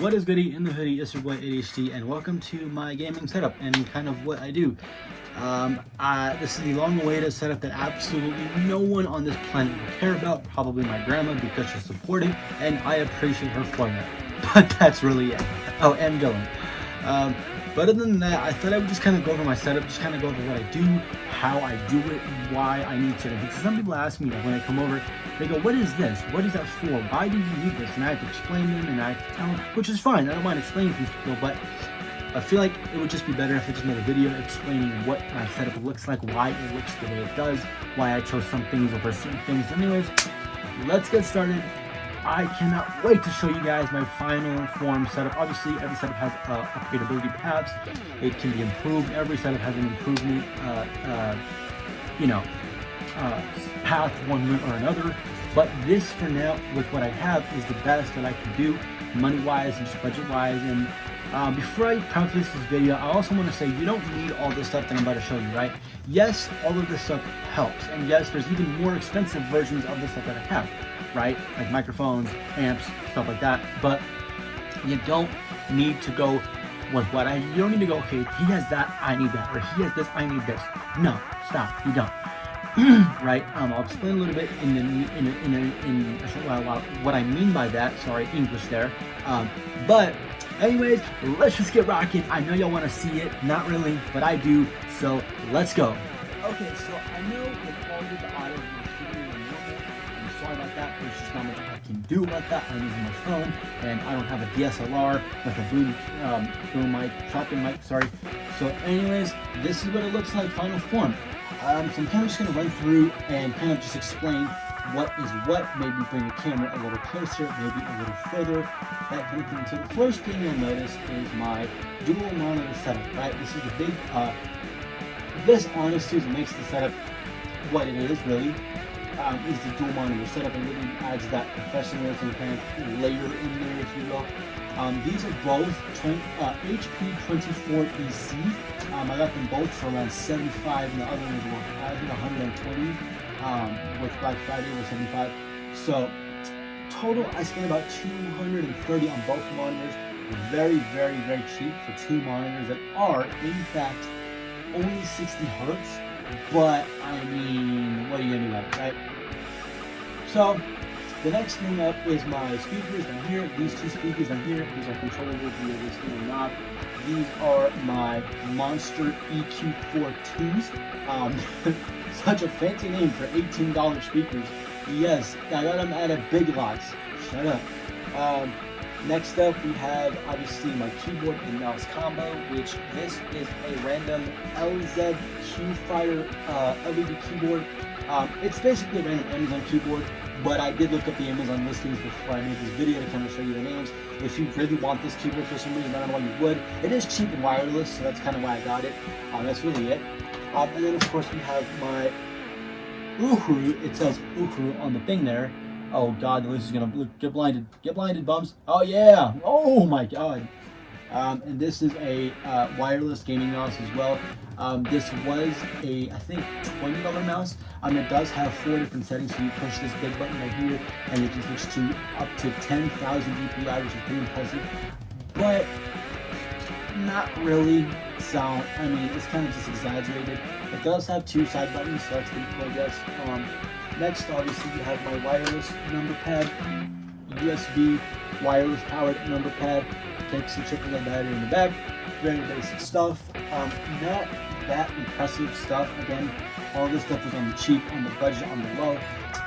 What is goody in the hoodie? It's your boy ADHD, and welcome to my gaming setup and kind of what I do. This is the long-awaited setup that absolutely no one on this planet will care about. Probably my grandma, because she's supporting, and I appreciate her for that. But that's really it. Oh, and Dylan. But other than that, I thought I would just kind of go over my setup, just kind of go over what I do, how I do it, why I need certain things. Some people ask me, like, when I come over, they go, what is this? What is that for? Why do you need this? And I have to explain them, and I have to tell them, which is fine. I don't mind explaining things to people, but I feel like it would just be better if I just made a video explaining what my setup looks like, why it looks the way it does, why I chose some things over certain things. Anyways, let's get started. I cannot wait to show you guys my final form setup. Obviously, every setup has upgradability paths. It can be improved. Every setup has an improvement, path one way or another. But this, for now, with what I have, is the best that I can do, money-wise and just budget-wise. And before I preface this video, I also want to say you don't need all this stuff that I'm about to show you, right? Yes, all of this stuff helps. And yes, there's even more expensive versions of this stuff that I have, right? Like microphones, amps, stuff like that. But you don't need to go with what you don't need to go, okay, he has that, I need that, or he has this, I need this. No, stop, you don't. Right? I'll explain a little bit in a short while what I mean by that. Sorry, English there. But anyways, let's just get rocking. I know y'all want to see it, not really, but I do. So let's go. Okay, so I know with all of the audio I'm sorry about that. There's just not much I can do about that. I'm using my phone, and I don't have a DSLR with a boom mic, shopping mic. Sorry. So anyways, this is what it looks like final form. So I'm kind of just going to run through and kind of just explain what is what, maybe bring the camera a little closer, maybe a little further, that kind of thing. So the first thing you'll notice is my dual monitor setup, right? This is the big, this honestly makes the setup what it is really, is the dual monitor setup, and really adds that professionalism kind of layer in there, if you will. These are both HP 24EC. I got them both for around 75, and the other ones were I think 120. With Black Friday was 75. So total, I spent about 230 on both monitors. Very, very, very cheap for two monitors that are, in fact, only 60 hertz. But I mean, what are you gonna do about it, right? So the next thing up is my speakers down here. These two speakers down here, these are controllable via this little knob. These are my Monster EQ42s. Such a fancy name for $18 speakers. Yes, I got them at a Big Lots. Shut up. Next up, we have obviously my keyboard and mouse combo, which this is a random LZ Q-Fighter LED keyboard. It's basically a random Amazon keyboard, but I did look up the Amazon listings before I made this video to kind of show you the names. If you really want this keyboard for some reason, I don't know why you would. It is cheap and wireless, so that's kind of why I got it. That's really it. And then of course we have my Uhuru. It says Uhuru on the thing there. Oh god, the list is gonna get blinded. Get blinded, bums. Oh yeah. Oh my god. And this is a wireless gaming mouse as well. This was a, I think, $20 mouse. It does have 4 different settings, so you push this big button right here, and it can switch to up to 10,000 DPI, which is pretty impressive. But not really. So I mean, it's kind of just exaggerated. It does have 2 side buttons, so that's pretty cool, I guess. Next, obviously, you have my wireless number pad, USB wireless powered number pad. Takes the AAA battery in the back. Very basic stuff. Not that impressive stuff. Again, all this stuff is on the cheap, on the budget, on the low.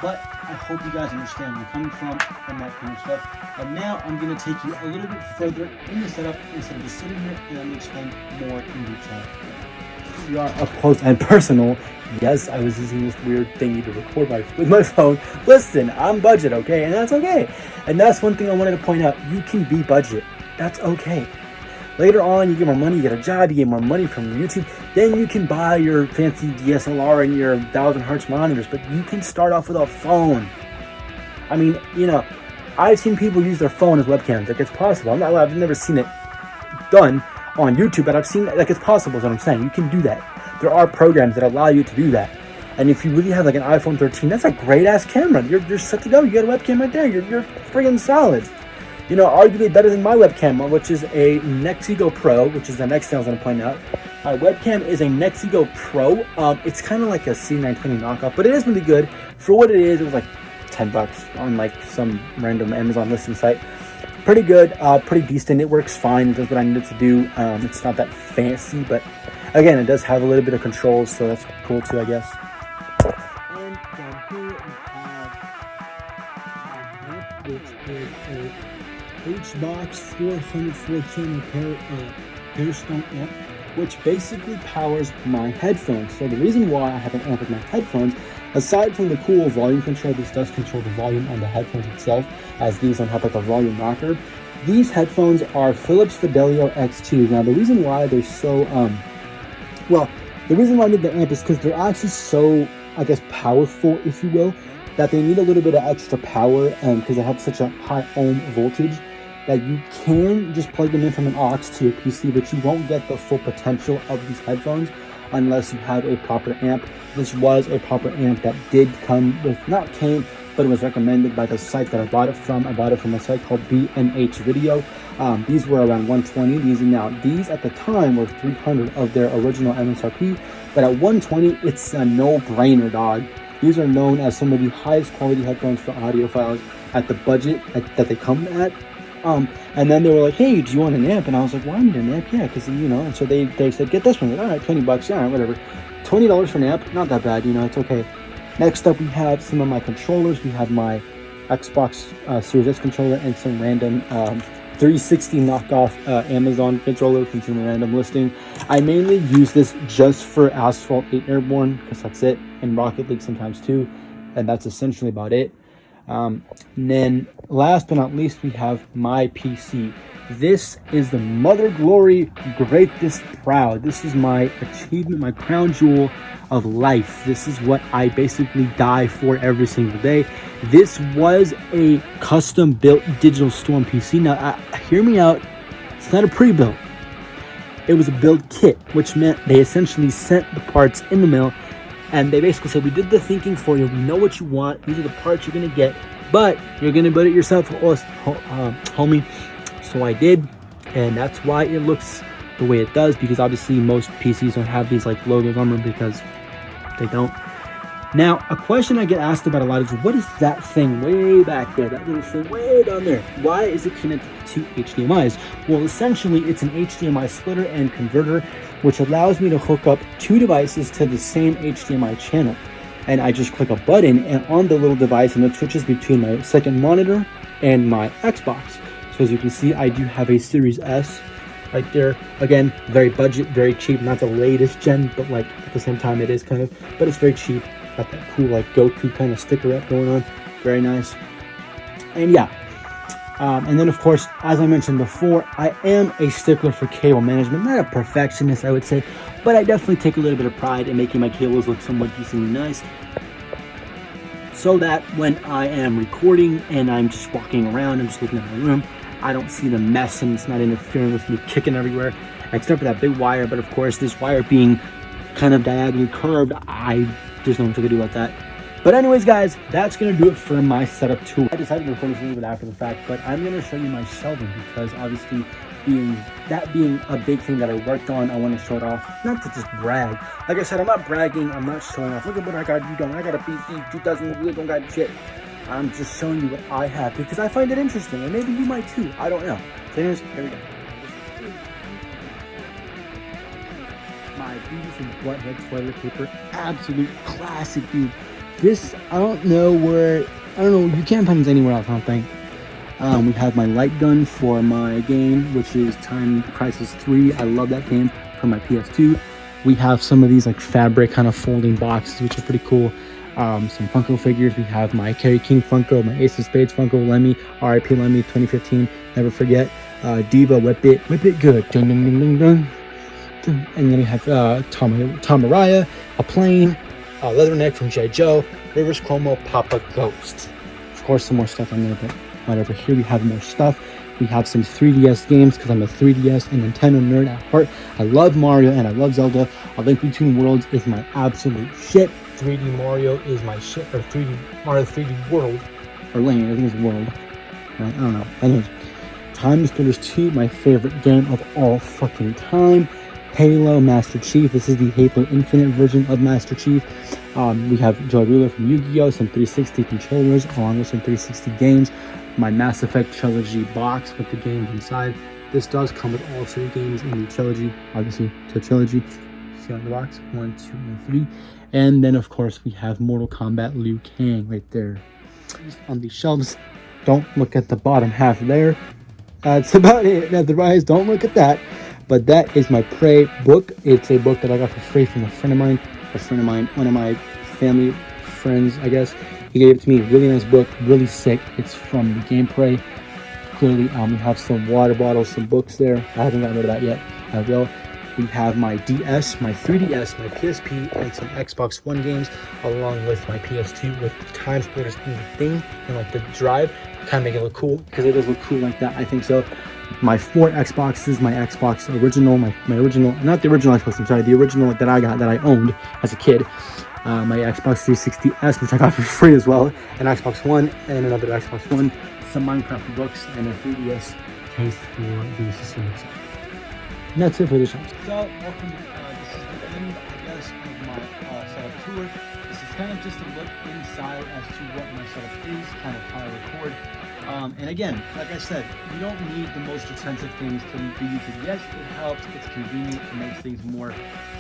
But I hope you guys understand where I'm coming from and that kind of stuff. And now I'm going to take you a little bit further in the setup instead of just sitting here, and I'm going to explain more in detail. We are up close and personal. Yes, I was using this weird thingy to record with my phone. Listen, I'm budget, okay? And that's okay. And that's one thing I wanted to point out. You can be budget. That's okay. Later on, you get more money, you get a job, you get more money from YouTube, then you can buy your fancy DSLR and your 1000 hertz monitors, but you can start off with a phone. I mean, you know, I've seen people use their phone as webcams. Like, it's possible. I've never seen it done on YouTube, but I've seen it, like, it's possible is what I'm saying. You can do that. There are programs that allow you to do that. And if you really have like an iPhone 13, that's a great ass camera. You're set to go. You got a webcam right there. You're friggin' solid. you know, arguably better than my webcam, which is a Nexigo Pro, which is the next thing I was going to point out. My webcam is a Nexigo Pro. It's kind of like a C920 knockoff, but it is really good. For what it is, it was like $10 on like some random Amazon listing site. Pretty good, pretty decent. It works fine. It does what I need it to do. It's not that fancy, but again, it does have a little bit of controls, so that's cool too, I guess. And down here we have my amp, which is a H-Box 404 channel Hairstone amp, which basically powers my headphones. So the reason why I have an amp with my headphones, aside from the cool volume control, this does control the volume on the headphones itself, as these don't have like a volume rocker. These headphones are Phillips Fidelio X2. Now the reason why they're so, the reason why I need the amp is because they're actually so, I guess, powerful, if you will, that they need a little bit of extra power, because they have such a high ohm voltage, that you can just plug them in from an aux to your PC, but you won't get the full potential of these headphones unless you have a proper amp. This was a proper amp that did come with, but it was recommended by the site that I bought it from. I bought it from a site called B&H Video. These were around $120. These at the time were $300 of their original MSRP, but at $120, it's a no-brainer, dog. These are known as some of the highest quality headphones for audiophiles at the budget that they come at. And then they were like, hey, do you want an amp? And I was like, well, I need an amp, yeah, because, you know, and so they said, get this one. Like, all right, $20, yeah, whatever. $20 for an amp, not that bad, you know, it's okay. Next up, we have some of my controllers. We have my Xbox Series S controller and some random 360 knockoff Amazon controller from some random listing. I mainly use this just for Asphalt 8 Airborne, because that's it, and Rocket League sometimes too, and that's essentially about it. And then last but not least, we have my PC. This is the mother glory, greatest proud. This is my achievement, my crown jewel of life. This is what I basically die for every single day. This was a custom built Digital Storm PC. Now, hear me out. It's not a pre-built. It was a build kit, which meant they essentially sent the parts in the mail. And they basically said, we did the thinking for you. We know what you want. These are the parts you're going to get. But you're going to build it yourself, homie. So I did. And that's why it looks the way it does. Because obviously most PCs don't have these like logos on them, because they don't. Now, a question I get asked about a lot is, what is that thing way back there? That little thing way down there? Why is it connected to HDMIs? Well, essentially, it's an HDMI splitter and converter, which allows me to hook up two devices to the same HDMI channel. And I just click a button and on the little device, and it switches between my second monitor and my Xbox. So as you can see, I do have a Series S right there. Again, very budget, very cheap, not the latest gen, but like at the same time it is kind of, but it's very cheap. Got that cool like Goku kind of sticker wrap going on. Very nice. And yeah. And then, of course, as I mentioned before, I am a stickler for cable management. Not a perfectionist, I would say, but I definitely take a little bit of pride in making my cables look somewhat decently nice, so that when I am recording and I'm just walking around, I'm just looking at my room, I don't see the mess and it's not interfering with me kicking everywhere, except for that big wire. But of course, this wire being kind of diagonally curved, there's nothing to do about that. But anyways, guys, that's going to do it for my setup tour. I decided to record this a little bit after the fact, but I'm going to show you my shelving, because obviously being a big thing that I worked on, I want to show it off, not to just brag. Like I said, I'm not bragging, I'm not showing off. Look at what I got, you don't. I got a PC 2000, you don't got shit. I'm just showing you what I have, because I find it interesting, and maybe you might too. I don't know. So anyways, here we go. My Beavis and Butthead toilet paper, absolute classic, dude. This, I don't know, you can't find this anywhere else, I don't think. We have my light gun for my game, which is Time Crisis 3. I love that game, for my PS2. We have some of these like fabric kind of folding boxes, which are pretty cool. Some Funko figures. We have my Kerry King Funko, my Ace of Spades Funko, Lemmy, RIP Lemmy 2015, never forget. Diva, Whip It Good. Dun, dun, dun, dun, dun. And then we have Tom Araya, a plane, Leatherneck from G.I. Joe, Rivers Cuomo, Papa Ghost. Of course, some more stuff on there, but whatever. Here we have more stuff. We have some 3DS games, because I'm a 3DS and Nintendo nerd at heart. I love Mario and I love Zelda. A Link Between Worlds is my absolute shit. 3D Mario is my shit, or 3D Mario 3D World, or Lane, I think it's World. Right? I don't know. Anyways, Hdmi Splitter 2, my favorite game of all fucking time. Halo Master Chief. This is the Halo Infinite version of Master Chief. We have Joy Ruler from Yu-Gi-Oh!, some 360 controllers, along with some 360 games. My Mass Effect Trilogy box with the games inside. This does come with all 3 games in the Trilogy, obviously, the Trilogy. See on the box, 1, 2, and 3. And then, of course, we have Mortal Kombat Liu Kang right there on the shelves. Don't look at the bottom half there. That's about it. Otherwise, don't look at that. But that is my Prey book. It's a book that I got for free from a friend of mine. One of my family friends, I guess. He gave it to me. Really nice book, really sick. It's from the game Prey. Clearly, we have some water bottles, some books there. I haven't gotten rid of that yet. I will. We have my DS, my 3DS, my PSP, and some Xbox One games, along with my PS2 with the time splitters in the thing and like the drive. Kind of make it look cool, because it does look cool like that, I think so. My 4 Xboxes, my Xbox original, my original, not the original Xbox, I'm sorry, the original that I owned as a kid. My Xbox 360S, which I got for free as well, an Xbox One, and another Xbox One, some Minecraft books, and a 3DS case for the system itself. And that's it for the shops. So, welcome. This is the end, I guess, of my setup tour. This is kind of just a look inside as to what my setup is, kind of how I record. And again, like I said, you don't need the most expensive things to do YouTube. Yes, it helps, it's convenient, it makes things more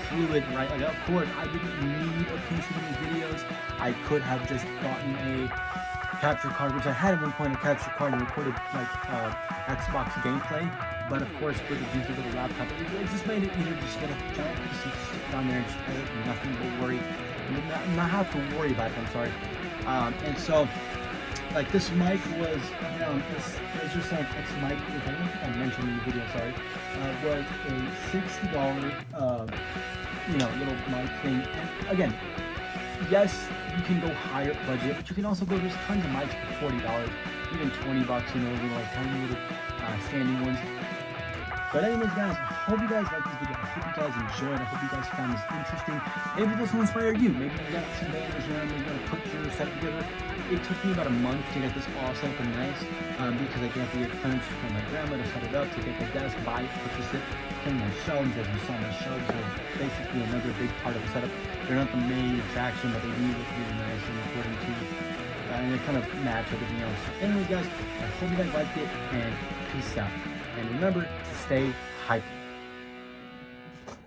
fluid, right? Like, of course, I didn't need a piece of these videos. I could have just gotten a capture card, which I had at one point, a capture card, and recorded like Xbox gameplay. But of course, with a digital little laptop, it just made it easier to just get a giant piece and sit down there and just edit, nothing to worry, not have to worry about it, I'm sorry. And so, like, this mic was, it's just like X mic, which I don't think I mentioned in the video, sorry, was a $60, little mic thing. And again, yes, you can go higher budget, but you can also go, there's tons of mics for $40, even $20, little like tiny little standing ones. But anyways, guys, I hope you guys like this video. I hope you guys enjoyed. I hope you guys found this interesting. Maybe this will inspire you. Maybe you got some banners around, maybe you got to put your setup together. It took me about a month to get this all set up and nice, because I got the clearance from my grandma to set it up, to get the desk, buy it, purchase it, clean my shelves, as you saw my shelves are basically another big part of the setup. They're not the main attraction, but they do look really nice and according to, and they kind of match everything else. So anyways, guys, I hope you guys liked it, and peace out. And remember to stay hyped.